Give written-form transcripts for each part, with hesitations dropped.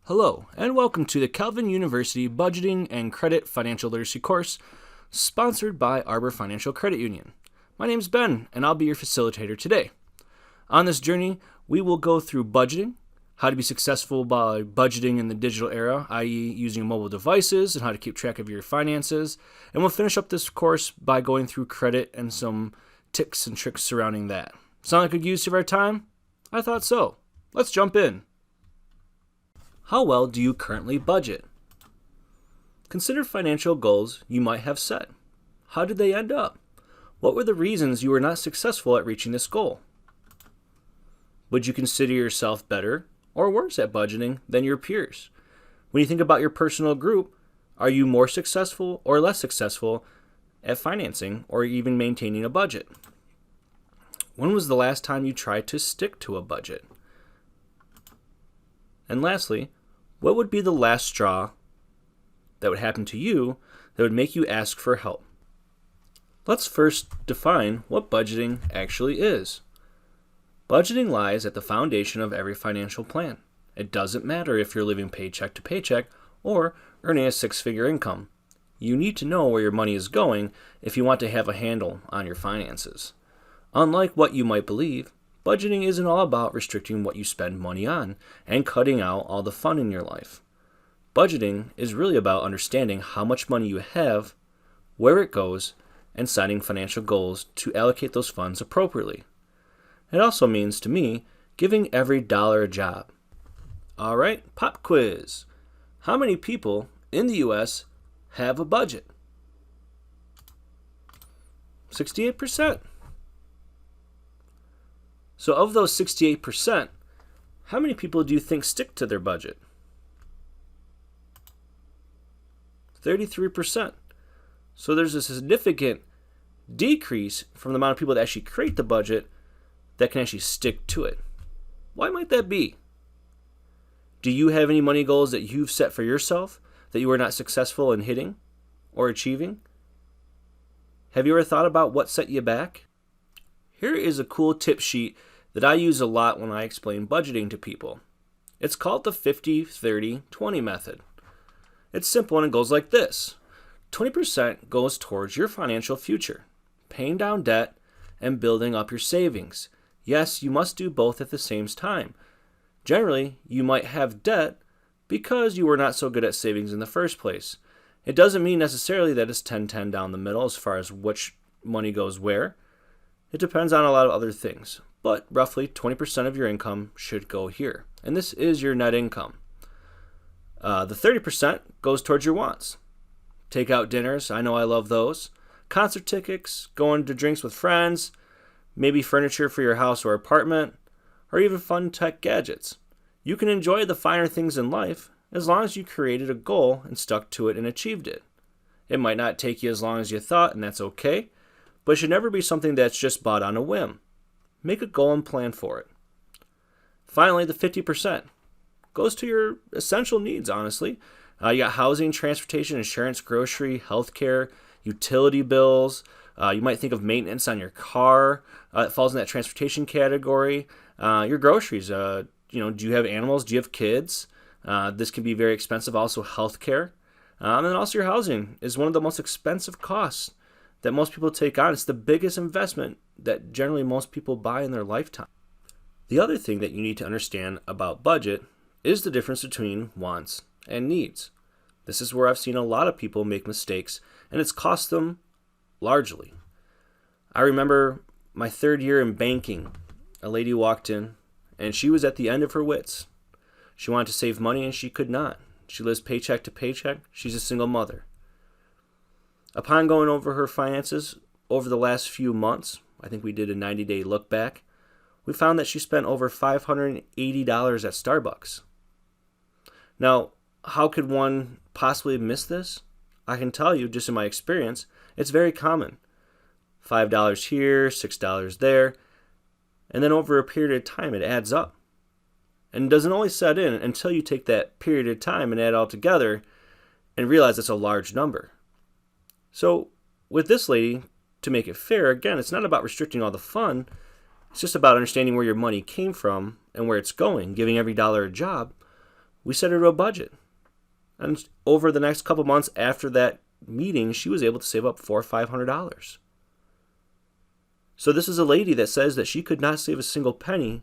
Hello, and welcome to the Calvin University Budgeting and Credit Financial Literacy course, sponsored by Arbor Financial Credit Union. My name is Ben, and I'll be your facilitator today. On this journey, we will go through budgeting, how to be successful by budgeting in the digital era, i.e. using mobile devices, and how to keep track of your finances, and we'll finish up this course by going through credit and some tips and tricks surrounding that. Sound like a good use of our time? I thought so. Let's jump in. How well do you currently budget? Consider financial goals you might have set. How did they end up? What were the reasons you were not successful at reaching this goal? Would you consider yourself better or worse at budgeting than your peers? When you think about your personal group, are you more successful or less successful at financing or even maintaining a budget? When was the last time you tried to stick to a budget? And lastly, what would be the last straw that would happen to you that would make you ask for help? Let's first define what budgeting actually is. Budgeting lies at the foundation of every financial plan. It doesn't matter if you're living paycheck to paycheck or earning a six-figure income. You need to know where your money is going if you want to have a handle on your finances. Unlike what you might believe, budgeting isn't all about restricting what you spend money on and cutting out all the fun in your life. Budgeting is really about understanding how much money you have, where it goes, and setting financial goals to allocate those funds appropriately. It also means, to me, giving every dollar a job. All right, pop quiz. How many people in the U.S. have a budget? 68%. So of those 68%, how many people do you think stick to their budget? 33%. So there's a significant decrease from the amount of people that actually create the budget that can actually stick to it. Why might that be? Do you have any money goals that you've set for yourself that you were not successful in hitting or achieving? Have you ever thought about what set you back? Here is a cool tip sheet that I use a lot when I explain budgeting to people. It's called the 50-30-20 method. It's simple and it goes like this. 20% goes towards your financial future, paying down debt and building up your savings. Yes, you must do both at the same time. Generally, you might have debt because you were not so good at savings in the first place. It doesn't mean necessarily that it's 10-10 down the middle as far as which money goes where. It depends on a lot of other things. But roughly 20% of your income should go here. And this is your net income. The 30% goes towards your wants. Take out dinners, I know I love those. Concert tickets, going to drinks with friends, maybe furniture for your house or apartment, or even fun tech gadgets. You can enjoy the finer things in life as long as you created a goal and stuck to it and achieved it. It might not take you as long as you thought, and that's okay, but it should never be something that's just bought on a whim. Make a goal and plan for it. Finally, the 50% goes to your essential needs, honestly. You got housing, transportation, insurance, grocery, healthcare, utility bills. You might think of maintenance on your car. It falls in that transportation category. Your groceries. Do you have animals? Do you have kids? This can be very expensive. Also, healthcare. And then also your housing is one of the most expensive costs that most people take on. It's the biggest investment that generally most people buy in their lifetime. The other thing that you need to understand about budget is the difference between wants and needs. This is where I've seen a lot of people make mistakes, and it's cost them largely. I remember my third year in banking, a lady walked in, and she was at the end of her wits. She wanted to save money, and she could not. She lives paycheck to paycheck. She's a single mother. Upon going over her finances over the last few months, I think we did a 90-day look back, we found that she spent over $580 at Starbucks. Now, how could one possibly miss this? I can tell you, just in my experience, it's very common. $5 here, $6 there, and then over a period of time it adds up. And it doesn't only set in until you take that period of time and add it all together and realize it's a large number. So with this lady, to make it fair, again, it's not about restricting all the fun. It's just about understanding where your money came from and where it's going, giving every dollar a job. We set her to a budget. And over the next couple months after that meeting, she was able to save up $400 or $500. So this is a lady that says that she could not save a single penny.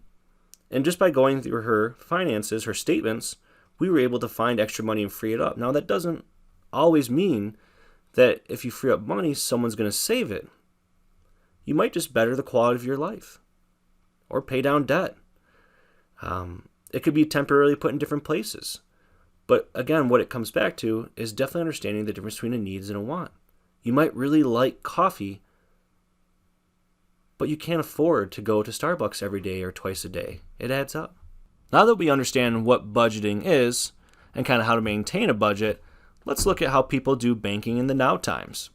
And just by going through her finances, her statements, we were able to find extra money and free it up. Now, that doesn't always mean that if you free up money, someone's going to save it. You might just better the quality of your life or pay down debt. It could be temporarily put in different places. But again, what it comes back to is definitely understanding the difference between a needs and a want. You might really like coffee, but you can't afford to go to Starbucks every day or twice a day. It adds up. Now that we understand what budgeting is and kind of how to maintain a budget, let's look at how people do banking in the now times.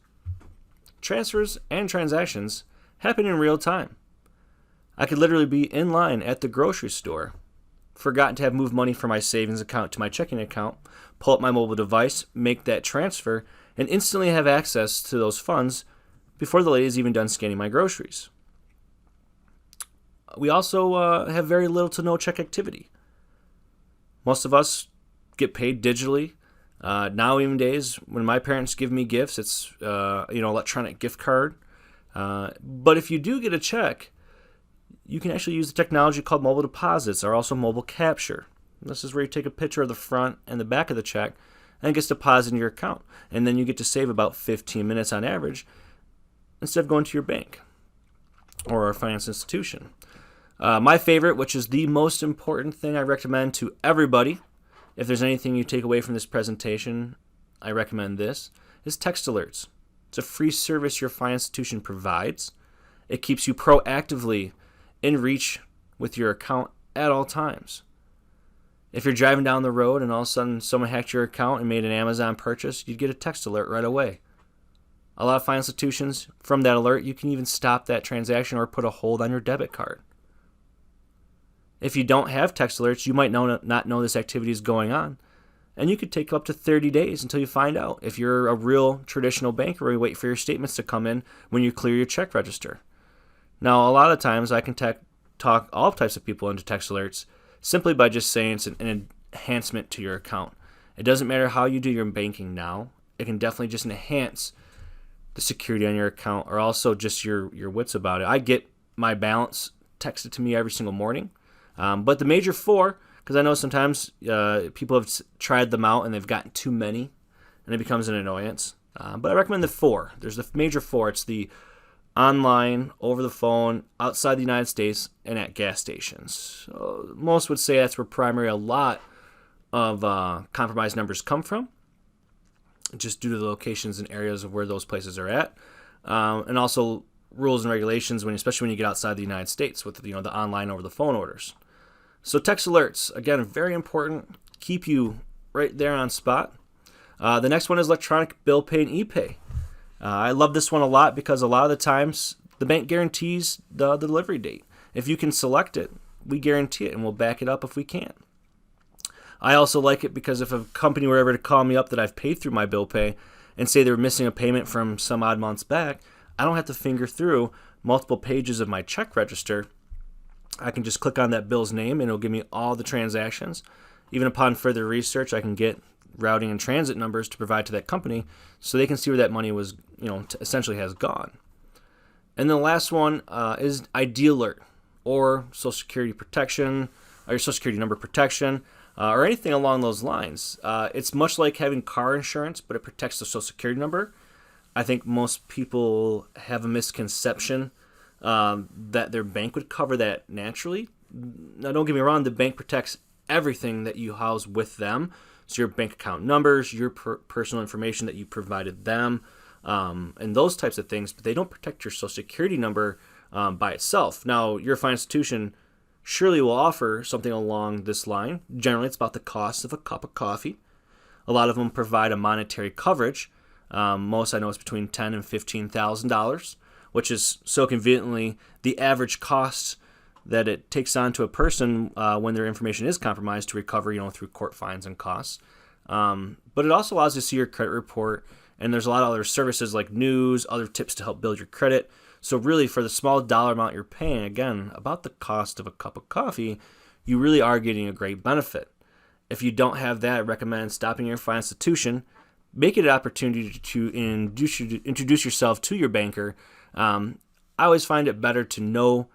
Transfers and transactions happen in real time. I could literally be in line at the grocery store, forgotten to have moved money from my savings account to my checking account, pull up my mobile device, make that transfer, and instantly have access to those funds before the lady's even done scanning my groceries. We also have very little to no check activity. Most of us get paid digitally. Now even days, when my parents give me gifts, it's electronic gift card. But if you do get a check, you can actually use the technology called mobile deposits or also mobile capture. This is where you take a picture of the front and the back of the check and it gets deposited in your account. And then you get to save about 15 minutes on average instead of going to your bank or a finance institution. My favorite, which is the most important thing I recommend to everybody, if there's anything you take away from this presentation, I recommend this, is text alerts. It's a free service your finance institution provides. It keeps you proactively in reach with your account at all times. If you're driving down the road and all of a sudden someone hacked your account and made an Amazon purchase, you'd get a text alert right away. A lot of finance institutions, from that alert, you can even stop that transaction or put a hold on your debit card. If you don't have text alerts, you might not know this activity is going on, and you could take up to 30 days until you find out. If you're a real traditional bank where you wait for your statements to come in when you clear your check register. Now, a lot of times I can talk all types of people into text alerts simply by just saying it's an enhancement to your account. It doesn't matter how you do your banking now. It can definitely just enhance the security on your account or also just your wits about it. I get my balance texted to me every single morning. But the major four, because I know sometimes people have tried them out and they've gotten too many and it becomes an annoyance. But I recommend the four. There's the major four. It's the online, over the phone, outside the United States, and at gas stations. So most would say that's where primarily a lot of compromised numbers come from, just due to the locations and areas of where those places are at. And also rules and regulations, especially when you get outside the United States with the online over the phone orders. So text alerts, again, very important. Keep you right there on spot. The next one is electronic bill pay and e-pay. I love this one a lot because a lot of the times the bank guarantees the delivery date. If you can select it, we guarantee it and we'll back it up if we can't. I also like it because if a company were ever to call me up that I've paid through my bill pay and say they're missing a payment from some odd months back, I don't have to finger through multiple pages of my check register. I can just click on that bill's name and it'll give me all the transactions. Even upon further research, I can get routing and transit numbers to provide to that company so they can see where that money was, essentially has gone. And then the last one is ID Alert or Social Security protection, or your Social Security number protection, or anything along those lines. It's much like having car insurance, but it protects the Social Security number. I think most people have a misconception that their bank would cover that naturally. Now, don't get me wrong, the bank protects everything that you house with them. So your bank account numbers, your personal information that you provided them, and those types of things, but they don't protect your Social Security number by itself. Now, your financial institution surely will offer something along this line. Generally, it's about the cost of a cup of coffee. A lot of them provide a monetary coverage. Most I know is between $10,000 and $15,000, which is so conveniently the average cost that it takes on to a person when their information is compromised to recover, through court fines and costs. But it also allows you to see your credit report, and there's a lot of other services like news, other tips to help build your credit. So really, for the small dollar amount you're paying, again, about the cost of a cup of coffee, you really are getting a great benefit. If you don't have that, I recommend stopping your financial institution, make it an opportunity to introduce yourself to your banker. I always find it better to know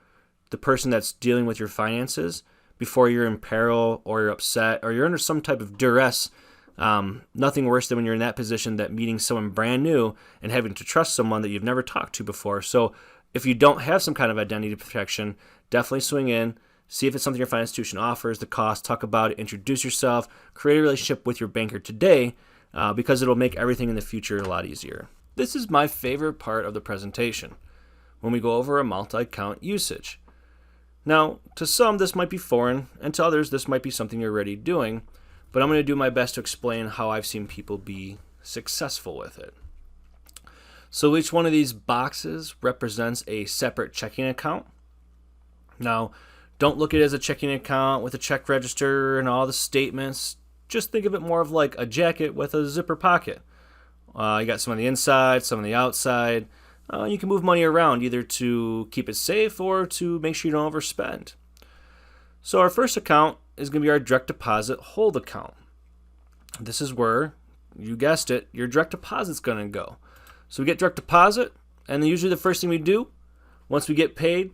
the person that's dealing with your finances before you're in peril or you're upset or you're under some type of duress. Nothing worse than when you're in that position, that meeting someone brand new and having to trust someone that you've never talked to before. So if you don't have some kind of identity protection, definitely swing in, see if it's something your financial institution offers, the cost, talk about it, introduce yourself, create a relationship with your banker today, because it'll make everything in the future a lot easier. This is my favorite part of the presentation, when we go over a multi-account usage. Now, to some, this might be foreign, and to others, this might be something you're already doing, but I'm going to do my best to explain how I've seen people be successful with it. So each one of these boxes represents a separate checking account. Now, don't look at it as a checking account with a check register and all the statements. Just think of it more of like a jacket with a zipper pocket. You got some on the inside, some on the outside. You can move money around either to keep it safe or to make sure you don't overspend. So our first account is going to be our direct deposit hold account. This is where, you guessed it, your direct deposit's going to go. So we get direct deposit, and then usually the first thing we do once we get paid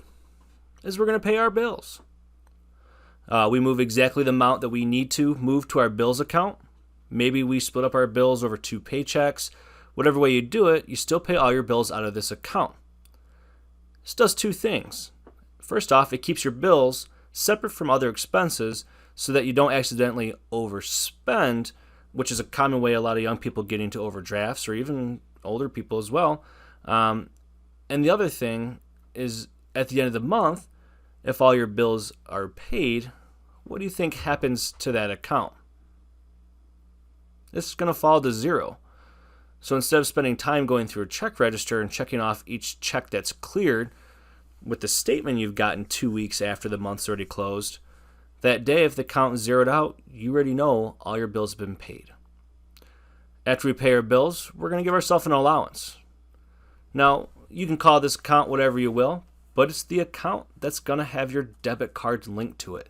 is we're going to pay our bills. We move exactly the amount that we need to move to our bills account. Maybe we split up our bills over 2 paychecks. Whatever way you do it, you still pay all your bills out of this account. This does 2 things. First off, it keeps your bills separate from other expenses so that you don't accidentally overspend, which is a common way a lot of young people get into overdrafts, or even older people as well. And the other thing is, at the end of the month, if all your bills are paid, what do you think happens to that account? It's going to fall to zero. So instead of spending time going through a check register and checking off each check that's cleared with the statement you've gotten 2 weeks after the month's already closed, that day, if the account is zeroed out, you already know all your bills have been paid. After we pay our bills, we're going to give ourselves an allowance. Now, you can call this account whatever you will, but it's the account that's going to have your debit card linked to it.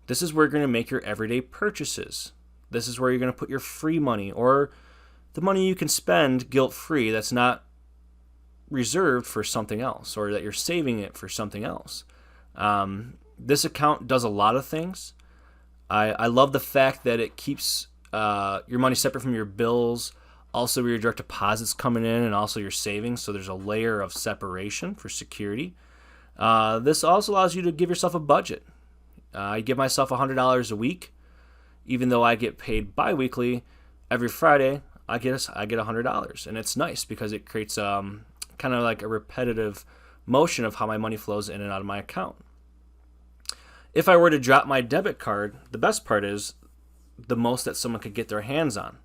This is where you're going to make your everyday purchases. This is where you're going to put your free money, or the money you can spend guilt-free that's not reserved for something else, or that you're saving it for something else. This account does a lot of things. I love the fact that it keeps your money separate from your bills, also your direct deposits coming in, and also your savings, so there's a layer of separation for security. This also allows you to give yourself a budget. I give myself $100 a week. Even though I get paid bi-weekly, every Friday I get $100, and it's nice because it creates kind of like a repetitive motion of how my money flows in and out of my account. If I were to drop my debit card, the best part is the most that someone could get their hands on.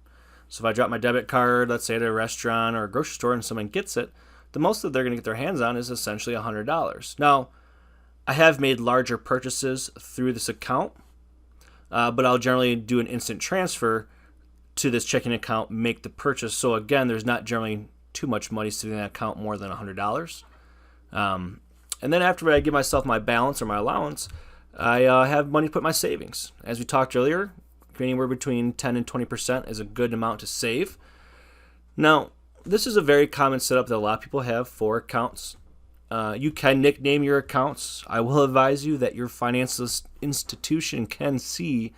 So if I drop my debit card, let's say at a restaurant or a grocery store, and someone gets it, the most that they're going to get their hands on is essentially $100. Now, I have made larger purchases through this account, but I'll generally do an instant transfer to this checking account, make the purchase. So again, there's not generally too much money sitting in that account, more than $100. And then after I give myself my balance or my allowance, I have money to put in my savings. As we talked earlier, anywhere between 10 and 20% is a good amount to save. Now, this is a very common setup that a lot of people have for accounts. You can nickname your accounts. I will advise you that your financial institution can see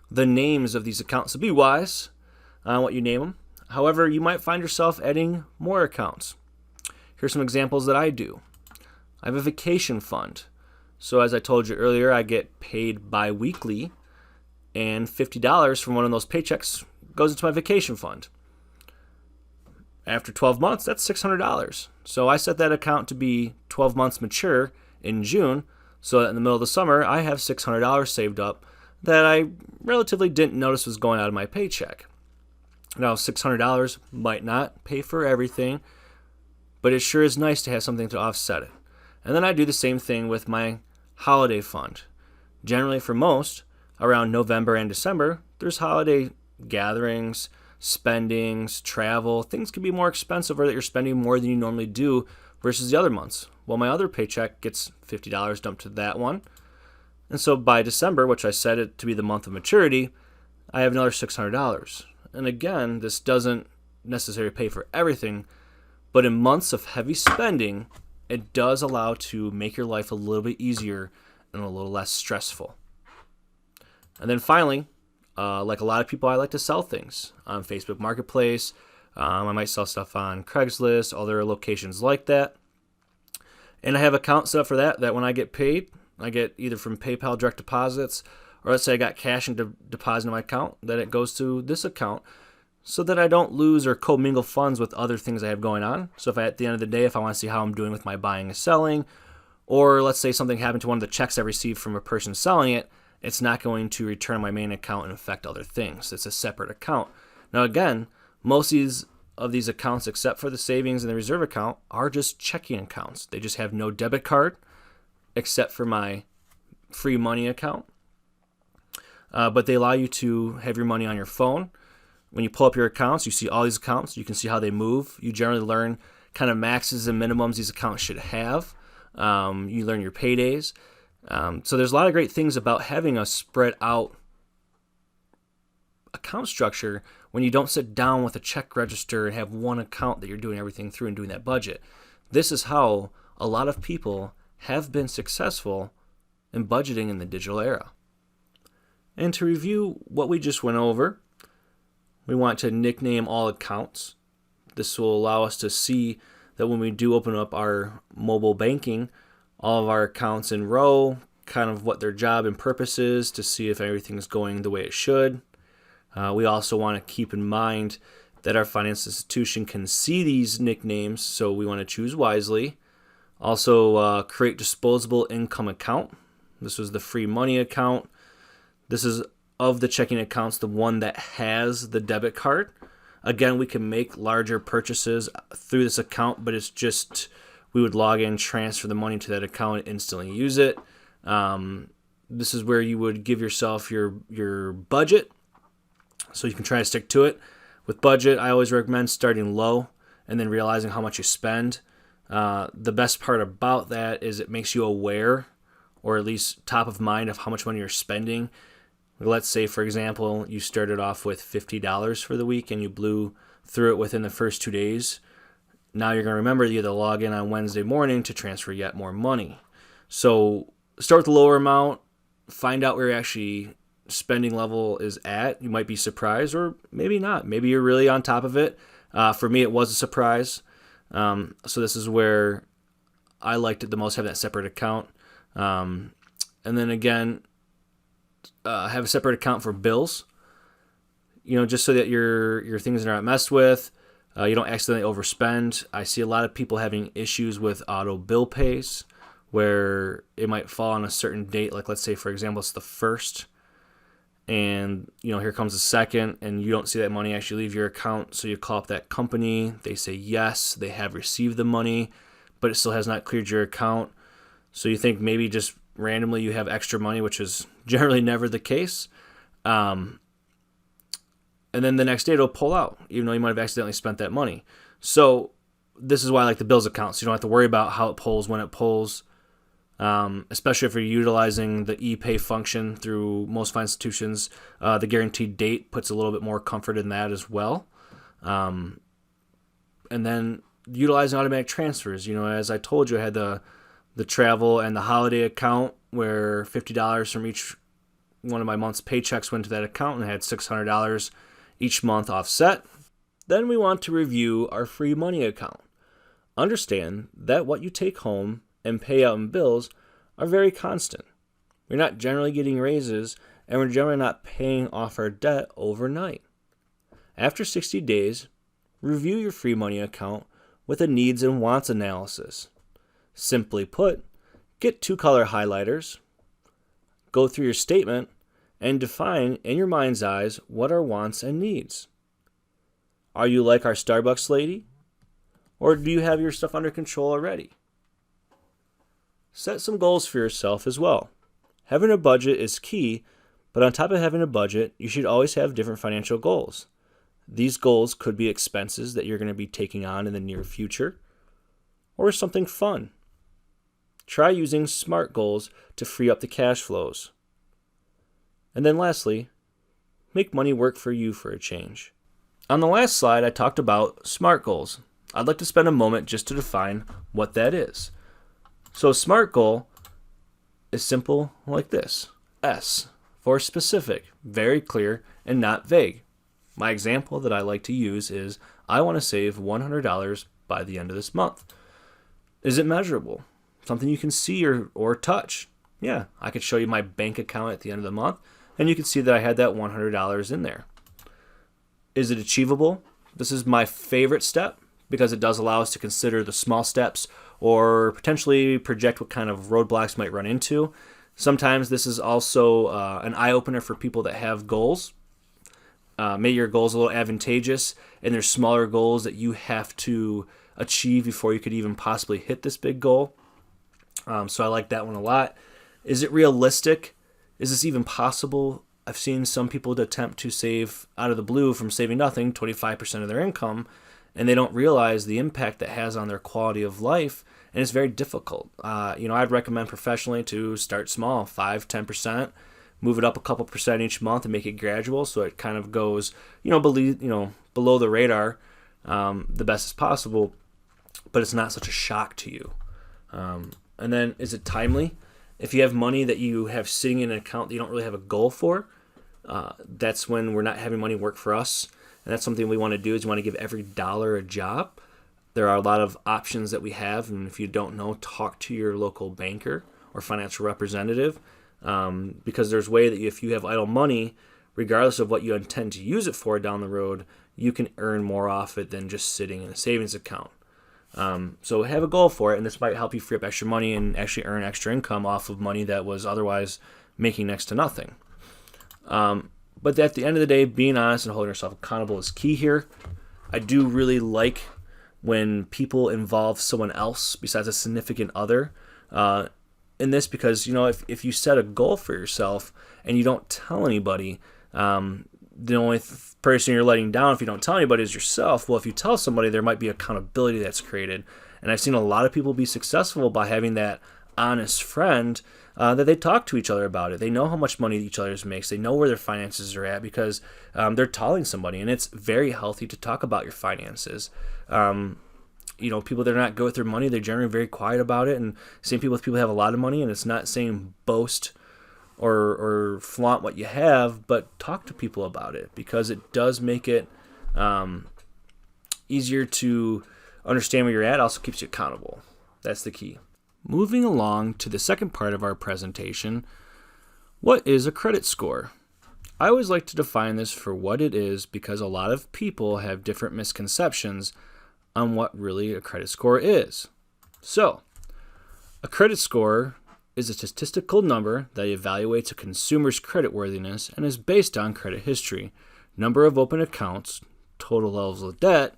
the names of these accounts, so be wise on what you name them. However, you might find yourself adding more accounts. Here's some examples that I do. I have a vacation fund. So as I told you earlier, I get paid bi-weekly, and $50 from one of those paychecks goes into my vacation fund. After 12 months, that's $600. So I set that account to be 12 months mature in June, so that in the middle of the summer, I have $600 saved up that I relatively didn't notice was going out of my paycheck. Now, $600 might not pay for everything, but it sure is nice to have something to offset it. And then I do the same thing with my holiday fund. Generally, for most, around November and December, there's holiday gatherings, spendings, travel. Things can be more expensive, or that you're spending more than you normally do versus the other months. Well, my other paycheck gets $50 dumped to that one. And so by December, which I set it to be the month of maturity, I have another $600. And again, this doesn't necessarily pay for everything, but in months of heavy spending, it does allow to make your life a little bit easier and a little less stressful. And then finally, like a lot of people, I like to sell things on Facebook Marketplace. I might sell stuff on Craigslist, other locations like that. And I have accounts set up for that when I get paid, I get either from PayPal direct deposits, or let's say I got cash into deposit in my account, that it goes to this account so that I don't lose or commingle funds with other things I have going on. So if at the end of the day, if I want to see how I'm doing with my buying and selling, or let's say something happened to one of the checks I received from a person selling it, it's not going to return my main account and affect other things. It's a separate account. Now again, most of these accounts, except for the savings and the reserve account, are just checking accounts. They just have no debit card, except for my free money account. But they allow you to have your money on your phone. When you pull up your accounts, you see all these accounts. You can see how they move. You generally learn kind of maxes and minimums these accounts should have. You learn your paydays. So there's a lot of great things about having a spread out account structure when you don't sit down with a check register and have one account that you're doing everything through and doing that budget. This is how a lot of people have been successful in budgeting in the digital era. And to review what we just went over, we want to nickname all accounts. This will allow us to see that when we do open up our mobile banking, all of our accounts in row, kind of what their job and purpose is, to see if everything is going the way it should. We also want to keep in mind that our financial institution can see these nicknames, so we want to choose wisely. Also, create disposable income account. This was the free money account. This is of the checking accounts, the one that has the debit card. Again, we can make larger purchases through this account, but it's just we would log in, transfer the money to that account, and instantly use it. This is where you would give yourself your budget, so you can try to stick to it. With budget, I always recommend starting low and then realizing how much you spend. The best part about that is it makes you aware, or at least top of mind, of how much money you're spending. Let's say, for example, you started off with $50 for the week and you blew through it within the first 2 days. Now you're going to remember you have to log in on Wednesday morning to transfer yet more money. So start with the lower amount, find out where your actually spending level is at. You might be surprised, or maybe not. Maybe you're really on top of it. For me, it was a surprise. So this is where I liked it the most, having that separate account. And then again, have a separate account for bills, just so that your things are not messed with. You don't accidentally overspend. I see a lot of people having issues with auto bill pays, where it might fall on a certain date. Like, let's say, for example, it's the 1st, and here comes the 2nd, and you don't see that money actually leave your account. So you call up that company. They say yes, they have received the money, but it still has not cleared your account. So you think maybe just randomly you have extra money, which is generally never the case. And then the next day it'll pull out, even though you might have accidentally spent that money. So this is why I like the bills account. So you don't have to worry about how it pulls, when it pulls, especially if you're utilizing the ePay function through most financial institutions. The guaranteed date puts a little bit more comfort in that as well. And then utilizing automatic transfers. As I told you, I had the travel and the holiday account where $50 from each one of my month's paychecks went to that account, and I had $600 each month offset. Then we want to review our free money account. Understand that what you take home and pay out in bills are very constant. We're not generally getting raises, and we're generally not paying off our debt overnight. After 60 days, review your free money account with a needs and wants analysis. Simply put, get 2-color highlighters, go through your statement, and define in your mind's eyes what are wants and needs. Are you like our Starbucks lady? Or do you have your stuff under control already? Set some goals for yourself as well. Having a budget is key, but on top of having a budget, you should always have different financial goals. These goals could be expenses that you're going to be taking on in the near future, or something fun. try using SMART goals to free up the cash flows. And then lastly, make money work for you for a change. On the last slide, I talked about SMART goals. I'd like to spend a moment just to define what that is. So a SMART goal is simple like this. S for specific, very clear, and not vague. My example that I like to use is, I want to save $100 by the end of this month. Is it measurable? Something you can see or touch? Yeah, I could show you my bank account at the end of the month, and you can see that I had that $100 in there. Is it achievable? This is my favorite step because it does allow us to consider the small steps or potentially project what kind of roadblocks might run into. Sometimes this is also an eye-opener for people that have goals. Maybe your goal's a little advantageous and there's smaller goals that you have to achieve before you could even possibly hit this big goal. So I like that one a lot. Is it realistic? Is this even possible? I've seen some people attempt to save out of the blue from saving nothing, 25% of their income, and they don't realize the impact that has on their quality of life, and it's very difficult. I'd recommend professionally to start small, 5-10%, move it up a couple percent each month and make it gradual so it kind of goes, below the radar the best as possible, but it's not such a shock to you. And then, is it timely? If you have money that you have sitting in an account that you don't really have a goal for, that's when we're not having money work for us. And that's something we want to do, is we want to give every dollar a job. There are a lot of options that we have, and if you don't know, talk to your local banker or financial representative, because there's a way that if you have idle money, regardless of what you intend to use it for down the road, you can earn more off it than just sitting in a savings account. So have a goal for it, and this might help you free up extra money and actually earn extra income off of money that was otherwise making next to nothing. But at the end of the day, being honest and holding yourself accountable is key here. I do really like when people involve someone else besides a significant other in this, because if you set a goal for yourself and you don't tell anybody, the only person you're letting down if you don't tell anybody is yourself. Well, if you tell somebody, there might be accountability that's created. And I've seen a lot of people be successful by having that honest friend that they talk to each other about it. They know how much money each other's makes. They know where their finances are at because they're telling somebody. And it's very healthy to talk about your finances. People that are not good with their money, they're generally very quiet about it. And same people with people who have a lot of money, and it's not saying boast or flaunt what you have, but talk to people about it, because it does make it easier to understand where you're at. Also keeps you accountable. That's the key. Moving along to the second part of our presentation, what is a credit score? I always like to define this for what it is, because a lot of people have different misconceptions on what really a credit score is. So, a credit score is a statistical number that evaluates a consumer's creditworthiness and is based on credit history, number of open accounts, total levels of debt,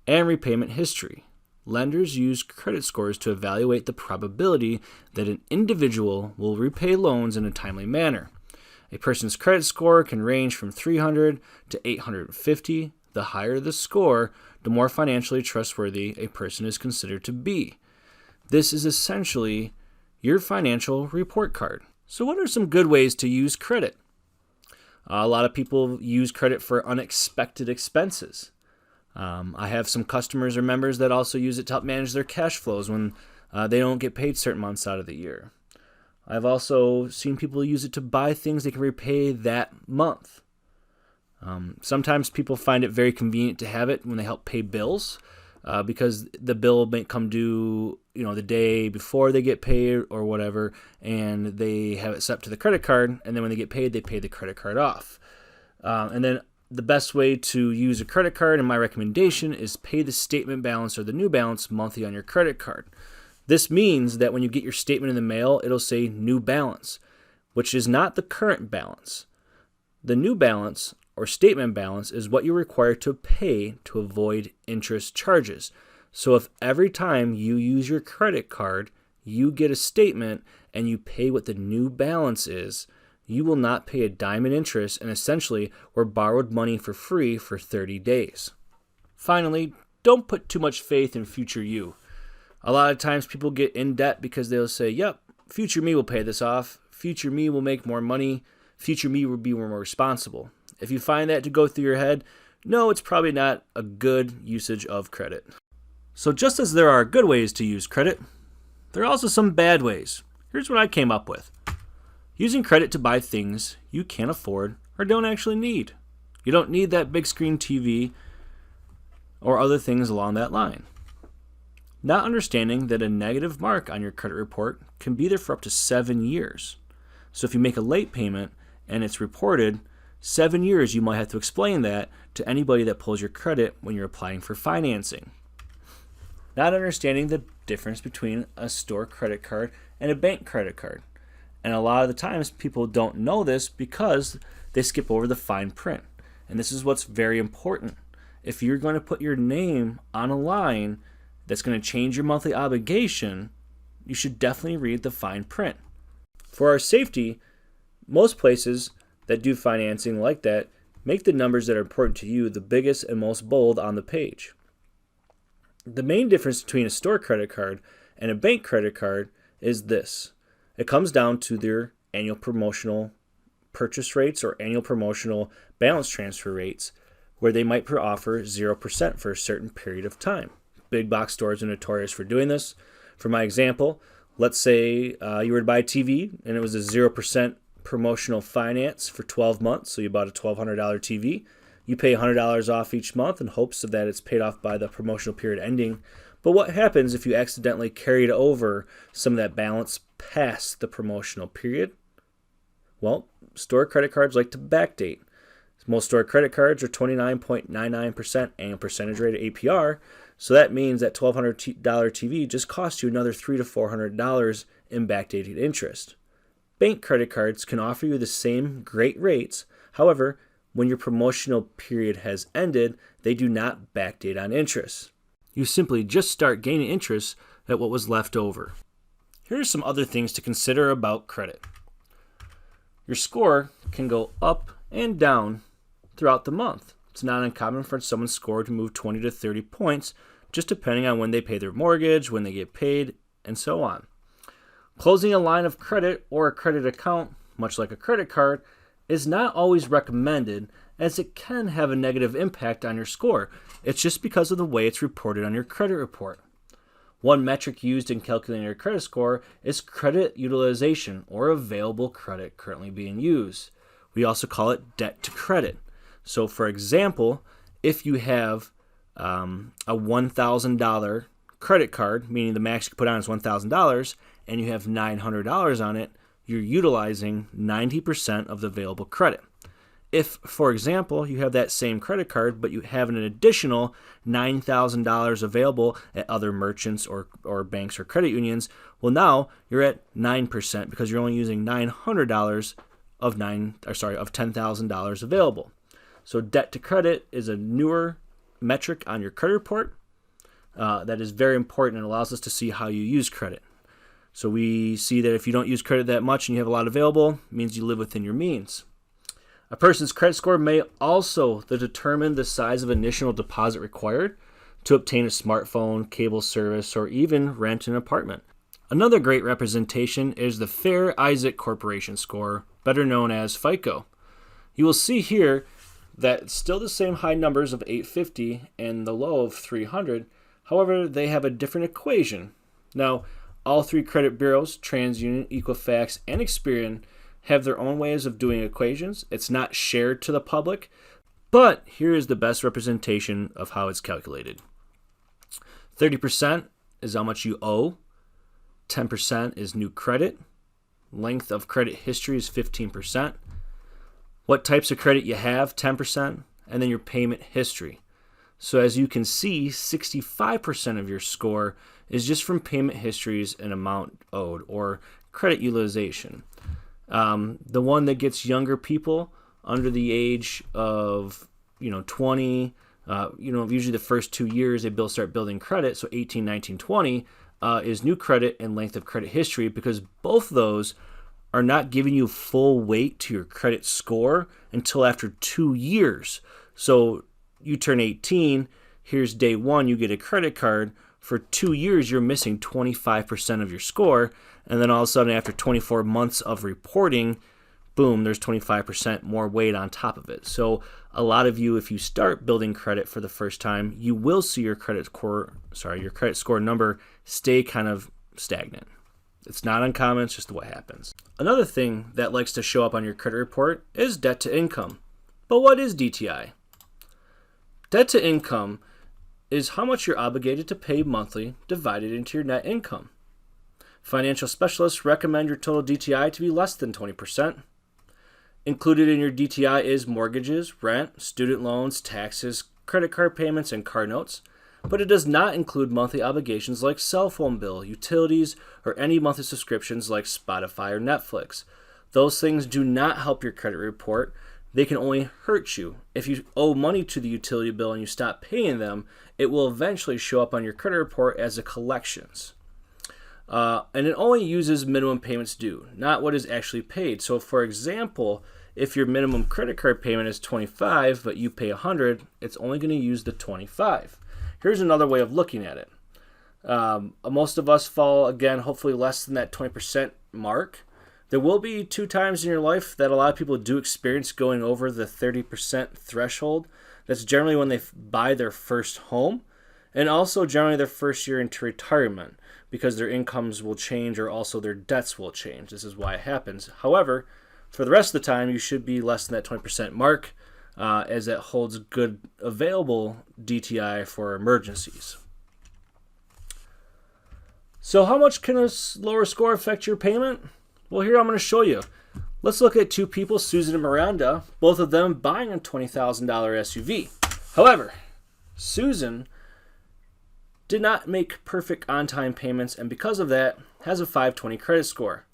and repayment history. Lenders use credit scores to evaluate the probability that an individual will repay loans in a timely manner. A person's credit score can range from 300 to 850. The higher the score, the more financially trustworthy a person is considered to be. This is essentially your financial report card. So what are some good ways to use credit? A lot of people use credit for unexpected expenses. I have some customers or members that also use it to help manage their cash flows when they don't get paid certain months out of the year. I've also seen people use it to buy things they can repay that month. Sometimes people find it very convenient to have it when they help pay bills, because the bill may come due, the day before they get paid or whatever, and they have it set to the credit card, and then when they get paid, they pay the credit card off. And then the best way to use a credit card, and my recommendation, is pay the statement balance or the new balance monthly on your credit card. This means that when you get your statement in the mail, it'll say new balance, which is not the current balance. The new balance or statement balance is what you're required to pay to avoid interest charges. So if every time you use your credit card, you get a statement and you pay what the new balance is, you will not pay a dime in interest and essentially were borrowed money for free for 30 days. Finally, don't put too much faith in future you. A lot of times people get in debt because they'll say, yep, future me will pay this off. Future me will make more money. Future me will be more responsible. If you find that to go through your head, no, it's probably not a good usage of credit. So just as there are good ways to use credit, there are also some bad ways. Here's what I came up with. Using credit to buy things you can't afford or don't actually need. You don't need that big screen TV or other things along that line. Not understanding that a negative mark on your credit report can be there for up to 7 years. So if you make a late payment and it's reported, 7 years you might have to explain that to anybody that pulls your credit when you're applying for financing. Not understanding the difference between a store credit card and a bank credit card. And a lot of the times people don't know this because they skip over the fine print. And this is what's very important. If you're going to put your name on a line that's going to change your monthly obligation, you should definitely read the fine print. For our safety, most places that do financing like that make the numbers that are important to you the biggest and most bold on the page. The main difference between a store credit card and a bank credit card is this. It comes down to their annual promotional purchase rates or annual promotional balance transfer rates, where they might offer 0% for a certain period of time. Big box stores are notorious for doing this. For my example, let's say you were to buy a TV and it was a 0% promotional finance for 12 months. So you bought a $1,200 TV. You pay $100 off each month in hopes of that it's paid off by the promotional period ending. But what happens if you accidentally carried over some of that balance past the promotional period? Well, store credit cards like to backdate. Most store credit cards are 29.99% annual percentage rate of APR, so that means that $1,200 TV just cost you another $300 to $400 in backdated interest. Bank credit cards can offer you the same great rates. However, when your promotional period has ended, they do not backdate on interest. You simply just start gaining interest at what was left over. Here are some other things to consider about credit. Your score can go up and down throughout the month. It's not uncommon for someone's score to move 20 to 30 points, just depending on when they pay their mortgage, when they get paid, and so on. Closing a line of credit or a credit account, much like a credit card, is not always recommended, as it can have a negative impact on your score. It's just because of the way it's reported on your credit report. One metric used in calculating your credit score is credit utilization, or available credit currently being used. We also call it debt to credit. So for example, if you have a $1,000 credit card, meaning the max you can put on is $1,000, and you have $900 on it, you're utilizing 90% of the available credit. If, for example, you have that same credit card, but you have an additional $9,000 available at other merchants or banks or credit unions, well, now you're at 9% because you're only using $900 of $10,000 available. So debt to credit is a newer metric on your credit report that is very important and allows us to see how you use credit. So we see that if you don't use credit that much and you have a lot available, it means you live within your means. A person's credit score may also determine the size of initial deposit required to obtain a smartphone, cable service, or even rent an apartment. Another great representation is the Fair Isaac Corporation score, better known as FICO. You will see here that it's still the same high numbers of 850 and the low of 300. However, they have a different equation. Now, all three credit bureaus, TransUnion, Equifax, and Experian, have their own ways of doing equations. It's not shared to the public, but here is the best representation of how it's calculated. 30% is how much you owe. 10% is new credit. Length of credit history is 15%. What types of credit you have, 10%, and then your payment history. So as you can see, 65% of your score is just from payment histories and amount owed, or credit utilization. The one that gets younger people under the age of 20, usually the first 2 years they start building credit, so 18, 19, 20 is new credit and length of credit history, because both of those are not giving you full weight to your credit score until after 2 years. So you turn 18, here's day one, you get a credit card for 2 years, you're missing 25% of your score. And then all of a sudden, after 24 months of reporting, boom, there's 25% more weight on top of it. So a lot of you, if you start building credit for the first time, you will see your credit score number stay kind of stagnant. It's not uncommon, it's just what happens. Another thing that likes to show up on your credit report is debt to income. But what is DTI? Debt to income is how much you're obligated to pay monthly divided into your net income. Financial specialists recommend your total DTI to be less than 20%. Included in your DTI is mortgages, rent, student loans, taxes, credit card payments, and car notes, but it does not include monthly obligations like cell phone bill, utilities, or any monthly subscriptions like Spotify or Netflix. Those things do not help your credit report. They can only hurt you. If you owe money to the utility bill and you stop paying them, it will eventually show up on your credit report as a collections. And it only uses minimum payments due, not what is actually paid. So for example, if your minimum credit card payment is $25, but you pay $100, it's only going to use the $25. Here's another way of looking at it. Most of us fall, again, hopefully less than that 20% mark. There will be 2 times in your life that a lot of people do experience going over the 30% threshold. That's generally when they buy their first home, and also generally their first year into retirement, because their incomes will change or also their debts will change. This is why it happens. However, for the rest of the time, you should be less than that 20% mark, as that holds good available DTI for emergencies. So how much can a lower score affect your payment? Well, here I'm going to show you. Let's look at 2 people, Susan and Miranda, both of them buying a $20,000 SUV. However, Susan did not make perfect on-time payments, and because of that, has a 520 credit score.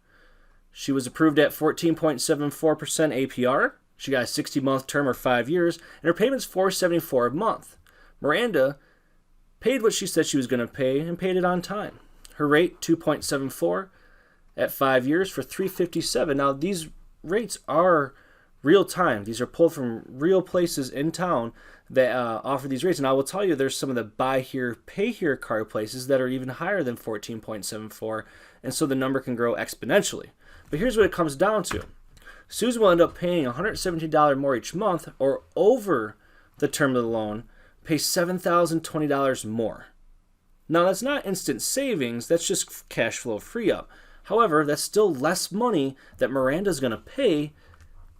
She was approved at 14.74% APR. She got a 60-month term or 5 years, and her payment's $474 a month. Miranda paid what she said she was going to pay and paid it on time. Her rate, 2.74 at 5 years for $357. Now, these rates are real time. These are pulled from real places in town that offer these rates. And I will tell you, there's some of the buy here, pay here card places that are even higher than 14.74, and so the number can grow exponentially. But here's what it comes down to. Susan will end up paying $117 more each month, or over the term of the loan, pay $7,020 more. Now, that's not instant savings, that's just cash flow free up. However, that's still less money that Miranda's going to pay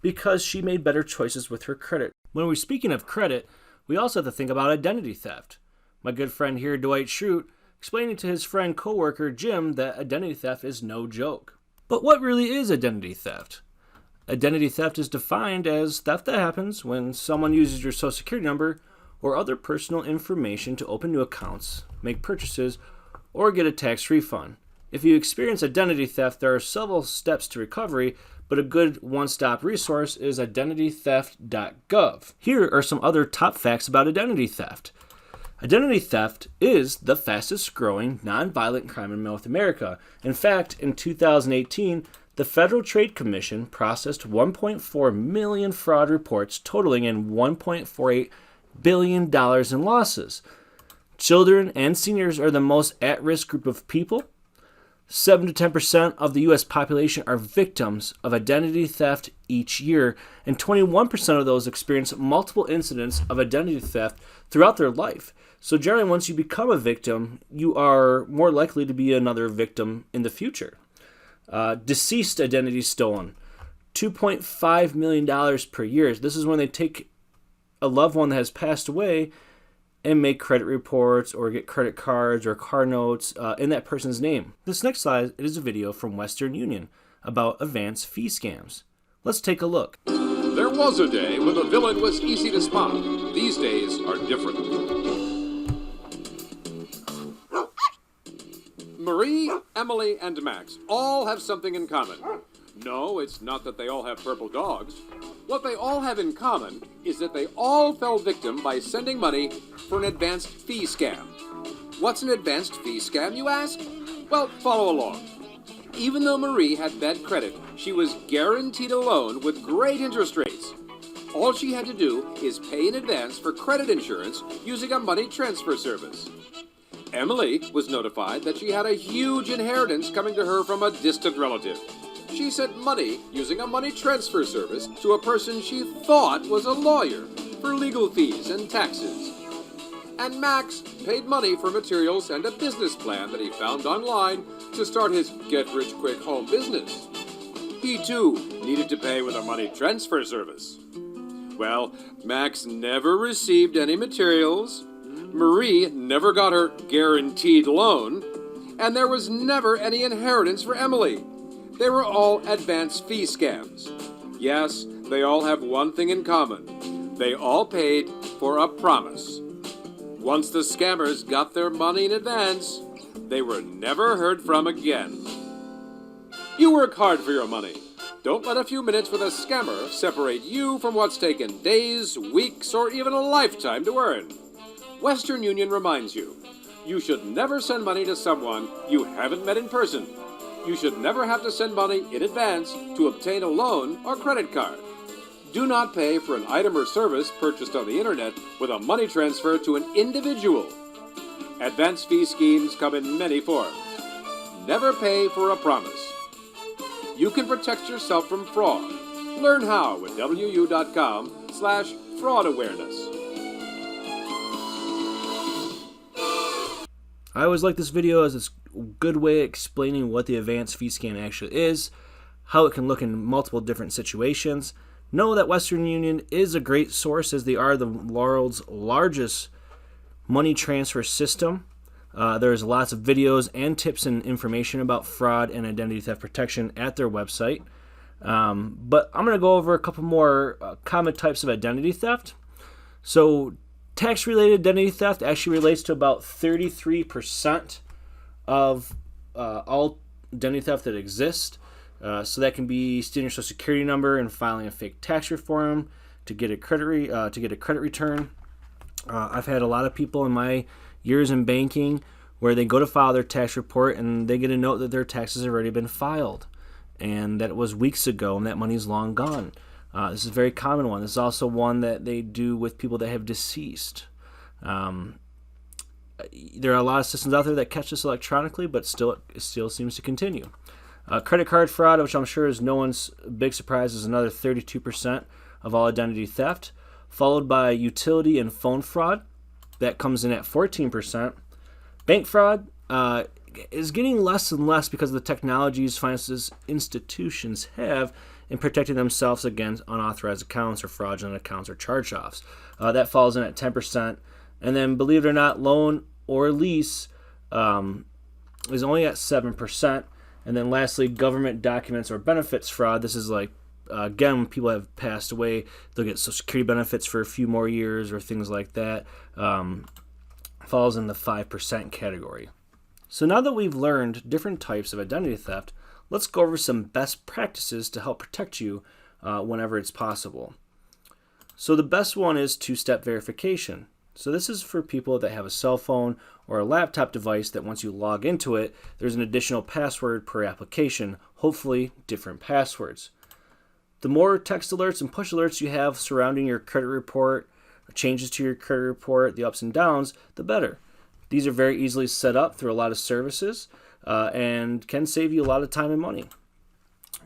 because she made better choices with her credit. When we're speaking of credit, we also have to think about identity theft. My good friend here, Dwight Schrute, explaining to his friend coworker Jim that identity theft is no joke. But what really is identity theft? Identity theft is defined as theft that happens when someone uses your social security number or other personal information to open new accounts, make purchases, or get a tax refund. If you experience identity theft, there are several steps to recovery, but a good one-stop resource is identitytheft.gov. Here are some other top facts about identity theft. Identity theft is the fastest growing nonviolent crime in North America. In fact, in 2018, the Federal Trade Commission processed 1.4 million fraud reports totaling in $1.48 billion in losses. Children and seniors are the most at-risk group of people. 7 to 10% of the U.S. population are victims of identity theft each year, and 21% of those experience multiple incidents of identity theft throughout their life. So generally, once you become a victim, you are more likely to be another victim in the future. Deceased identity stolen, $2.5 million per year. This is when they take a loved one that has passed away and make credit reports or get credit cards or car notes in that person's name. This next slide is a video from Western Union about advanced fee scams. Let's take a look. There was a day when the villain was easy to spot. These days are different. Marie, Emily, and Max all have something in common. No, it's not that they all have purple dogs. What they all have in common is that they all fell victim by sending money for an advanced fee scam. What's an advanced fee scam, you ask? Well, follow along. Even though Marie had bad credit, she was guaranteed a loan with great interest rates. All she had to do is pay in advance for credit insurance using a money transfer service. Emily was notified that she had a huge inheritance coming to her from a distant relative. She sent money using a money transfer service to a person she thought was a lawyer for legal fees and taxes. And Max paid money for materials and a business plan that he found online to start his get-rich-quick home business. He, too, needed to pay with a money transfer service. Well, Max never received any materials, Marie never got her guaranteed loan, and there was never any inheritance for Emily. They were all advance fee scams. Yes, they all have one thing in common. They all paid for a promise. Once the scammers got their money in advance, they were never heard from again. You work hard for your money. Don't let a few minutes with a scammer separate you from what's taken days, weeks, or even a lifetime to earn. Western Union reminds you, you should never send money to someone you haven't met in person. You should never have to send money in advance to obtain a loan or credit card. Do not pay for an item or service purchased on the internet with a money transfer to an individual. Advance fee schemes come in many forms. Never pay for a promise. You can protect yourself from fraud. Learn how at WU.com/fraud awareness. I always like this video as it's a good way of explaining what the advance fee scam actually is, how it can look in multiple different situations. Know that Western Union is a great source as they are the world's largest money transfer system. There's lots of videos and tips and information about fraud and identity theft protection at their website. But I'm going to go over a couple more common types of identity theft. So tax-related identity theft actually relates to about 33% of all identity theft that exists. So that can be stealing your social security number and filing a fake tax reform to get a credit return. I've had a lot of people in my years in banking where they go to file their tax report and they get a note that their taxes have already been filed and that it was weeks ago and that money's long gone. This is a very common one. This is also one that they do with people that have deceased. There are a lot of systems out there that catch this electronically, but it still seems to continue. Credit card fraud, which I'm sure is no one's big surprise, is another 32% of all identity theft, followed by utility and phone fraud. That comes in at 14%. Bank fraud is getting less and less because of the technologies financial institutions have in protecting themselves against unauthorized accounts or fraudulent accounts or charge-offs. That falls in at 10%. And then, believe it or not, loan or lease is only at 7%. And then lastly, government documents or benefits fraud. This is like, again, when people have passed away, they'll get Social Security benefits for a few more years or things like that. Falls in the 5% category. So now that we've learned different types of identity theft, let's go over some best practices to help protect you whenever it's possible. So the best one is two-step verification. So this is for people that have a cell phone or a laptop device that once you log into it, there's an additional password per application, hopefully different passwords. The more text alerts and push alerts you have surrounding your credit report, changes to your credit report, the ups and downs, the better. These are very easily set up through a lot of services and can save you a lot of time and money.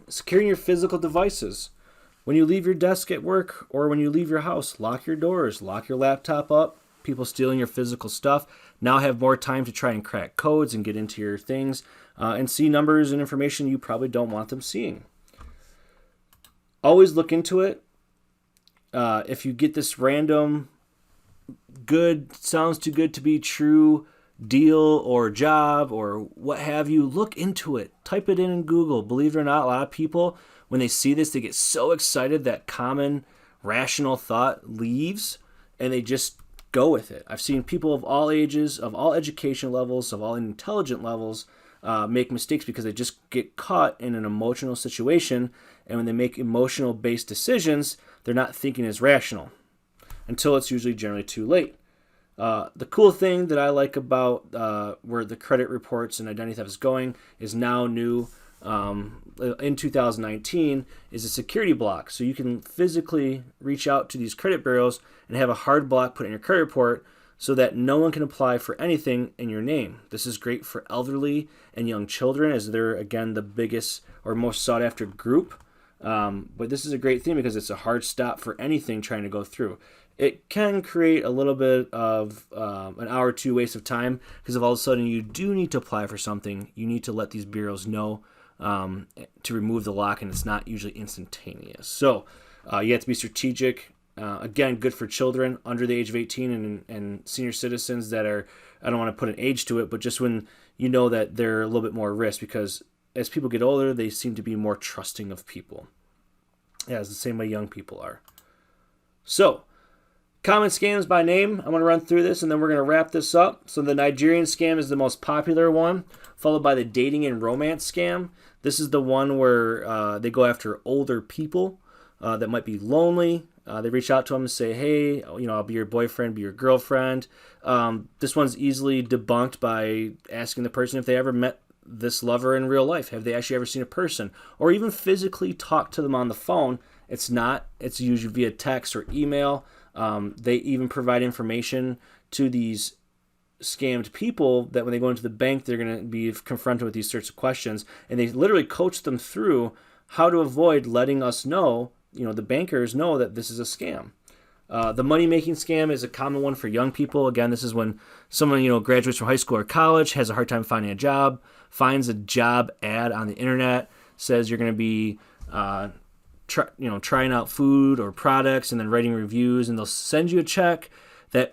Securing your physical devices. When you leave your desk at work or when you leave your house, lock your doors, lock your laptop up. People stealing your physical stuff now have more time to try and crack codes and get into your things and see numbers and information you probably don't want them seeing. Always look into it. If you get this random sounds too good to be true deal or job or what have you, look into it. Type it in Google. Believe it or not, a lot of people, when they see this, they get so excited that common rational thought leaves and they just go with it. I've seen people of all ages, of all education levels, of all intelligent levels make mistakes because they just get caught in an emotional situation, and when they make emotional based decisions, they're not thinking as rational until it's usually generally too late. The cool thing that I like about where the credit reports and identity theft is going is now new in 2019 is a security block. So you can physically reach out to these credit bureaus and have a hard block put in your credit report so that no one can apply for anything in your name. This is great for elderly and young children, as they're, again, the biggest or most sought after group. But this is a great thing because it's a hard stop for anything trying to go through. It can create a little bit of an hour or two waste of time, because if all of a sudden you do need to apply for something, you need to let these bureaus know to remove the lock, and it's not usually instantaneous. So you have to be strategic. Again, good for children under the age of 18 and senior citizens that are, I don't want to put an age to it, but just when you know that they're a little bit more risk, because as people get older, they seem to be more trusting of people. Yeah, it's the same way young people are. So, common scams by name. I'm going to run through this and then we're going to wrap this up. So the Nigerian scam is the most popular one, followed by the dating and romance scam. This is the one where they go after older people that might be lonely. They reach out to them and say, hey, I'll be your boyfriend, be your girlfriend. This one's easily debunked by asking the person if they ever met this lover in real life. Have they actually ever seen a person? Or even physically talked to them on the phone. It's usually via text or email. They even provide information to these scammed people that when they go into the bank, they're going to be confronted with these sorts of questions. And they literally coach them through how to avoid letting us know, the bankers know that this is a scam. The money-making scam is a common one for young people. Again, this is when someone, graduates from high school or college, has a hard time finding a job, finds a job ad on the internet, says you're going to be trying out food or products and then writing reviews, and they'll send you a check that,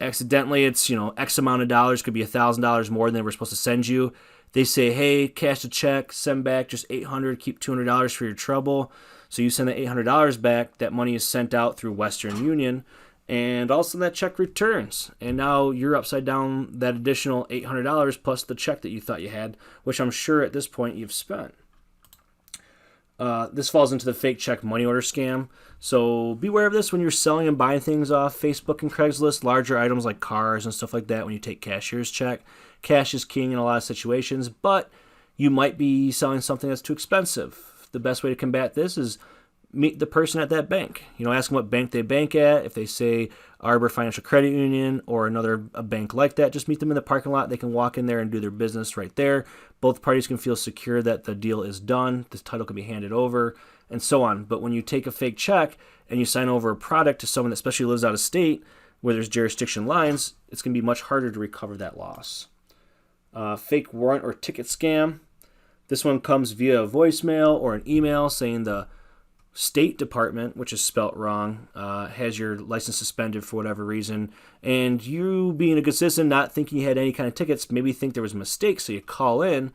accidentally it's, X amount of dollars, could be $1,000 more than they were supposed to send you. They say, hey, cash the check, send back just $800, keep $200 for your trouble. So you send the $800 back, that money is sent out through Western Union, and all of a sudden that check returns. And now you're upside down that additional $800 plus the check that you thought you had, which I'm sure at this point you've spent. This falls into the fake check money order scam. So beware of this when you're selling and buying things off Facebook and Craigslist, larger items like cars and stuff like that. When you take cashier's check, cash is king in a lot of situations, but you might be selling something that's too expensive. The best way to combat this is meet the person at that bank. Ask them what bank they bank at. If they say Arbor Financial Credit Union or a bank like that, just meet them in the parking lot. They can walk in there and do their business right there. Both parties can feel secure that the deal is done. The title can be handed over and so on. But when you take a fake check and you sign over a product to someone that especially lives out of state where there's jurisdiction lines, it's going to be much harder to recover that loss. Fake warrant or ticket scam. This one comes via a voicemail or an email saying the State Department, which is spelt wrong, has your license suspended for whatever reason, and you, being a good citizen, not thinking you had any kind of tickets, maybe think there was a mistake, so you call in,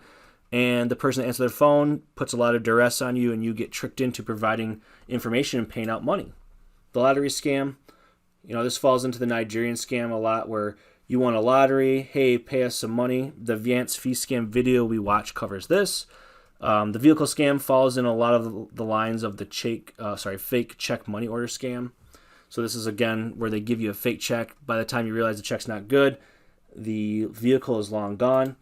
and the person that answers their phone puts a lot of duress on you, and you get tricked into providing information and paying out money. The lottery scam, this falls into the Nigerian scam a lot, where you won a lottery, hey, pay us some money. The Viance Fee Scam video we watch covers this. The vehicle scam falls in a lot of the lines of the fake check money order scam. So this is, again, where they give you a fake check. By the time you realize the check's not good, the vehicle is long gone.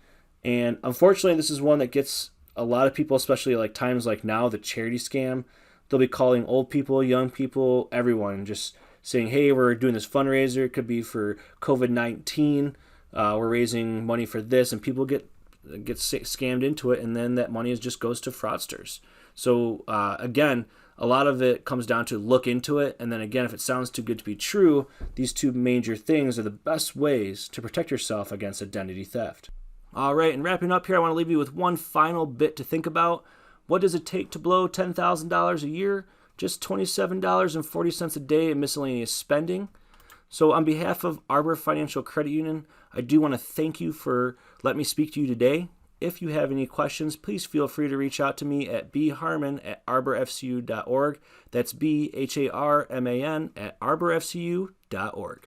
And unfortunately, this is one that gets a lot of people, especially like times like now, the charity scam. They'll be calling old people, young people, everyone, just saying, hey, we're doing this fundraiser. It could be for COVID-19. We're raising money for this, and people get scammed into it, and then that money just goes to fraudsters. So again, a lot of it comes down to look into it, and then again, if it sounds too good to be true, these two major things are the best ways to protect yourself against identity theft. All right, and wrapping up here, I want to leave you with one final bit to think about. What does it take to blow $10,000 a year? Just $27.40 a day in miscellaneous spending. So on behalf of Arbor Financial Credit Union, I do want to thank you for letting me speak to you today. If you have any questions, please feel free to reach out to me at bharman@arborfcu.org. That's BHARMAN@arborfcu.org.